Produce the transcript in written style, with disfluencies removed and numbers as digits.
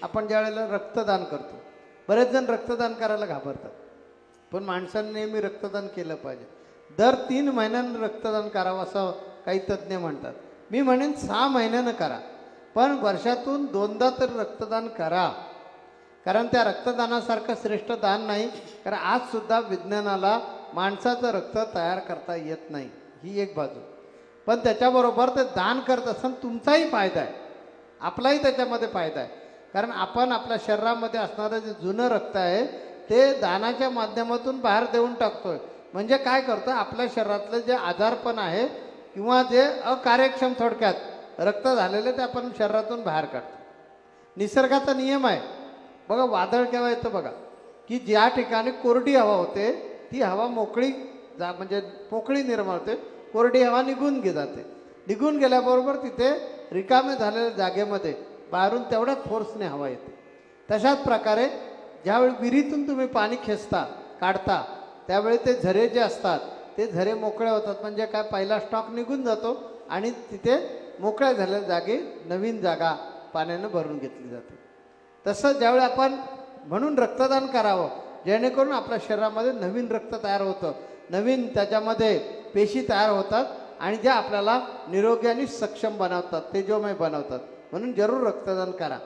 आपण ज्या वेळेला रक्तदान करतो, बरेच जण रक्तदान करायला घाबरतात, पण माणसांनी नेहमी रक्तदान केलं पाहिजे. दर 3 महिन्यांनी रक्तदान करावं असं काही तज्ज्ञ म्हणतात. मी म्हणेन 6 महिन्यानं करा, पण वर्षातून 2दा तर रक्तदान करा. कारण त्या रक्तदानासारखं श्रेष्ठ दान नाही. कारण आजसुद्धा विज्ञानाला माणसाचं रक्त तयार करता येत नाही, ही एक बाजू. पण त्याच्याबरोबर ते दान करत असताना तुमचाही फायदा आहे, आपलाही त्याच्यामध्ये फायदा आहे. कारण आपण आपल्या शरीरामध्ये असणारं जे जुनं रक्त आहे ते दानाच्या माध्यमातून बाहेर देऊन टाकतोय. म्हणजे काय करतो, आपल्या शरीरातलं जे आजारपण आहे किंवा जे अकार्यक्षम थोडक्यात रक्त झालेलं ते आपण शरीरातून बाहेर काढतो. निसर्गाचा नियम आहे बघा. वादळ केव्हा येतं बघा, की ज्या ठिकाणी कोरडी हवा होते ती हवा मोकळी म्हणजे मोकळी निर्माण होते, कोरडी हवा निघून जाते. निघून गेल्याबरोबर तिथे रिकामे झालेल्या जागेमध्ये बाहेरून तेवढ्याच फोर्सने हवा येते. तशाच प्रकारे ज्यावेळी विहिरीतून तुम्ही पाणी खेचता काढता त्यावेळी ते झरे जे असतात ते झरे मोकळे होतात. म्हणजे काय, पहिला स्टॉक निघून जातो आणि तिथे मोकळ्या झालेल्या जागी नवीन जागा पाण्यानं भरून घेतली जाते. तसं ज्यावेळी आपण म्हणून रक्तदान करावं, जेणेकरून आपल्या शरीरामध्ये नवीन रक्त तयार होतं, नवीन त्याच्यामध्ये पेशी तयार होतात आणि ज्या आपल्याला निरोगी आणि सक्षम बनवतात, तेजोमय बनवतात. म्हणून जरूर रक्तदान करा.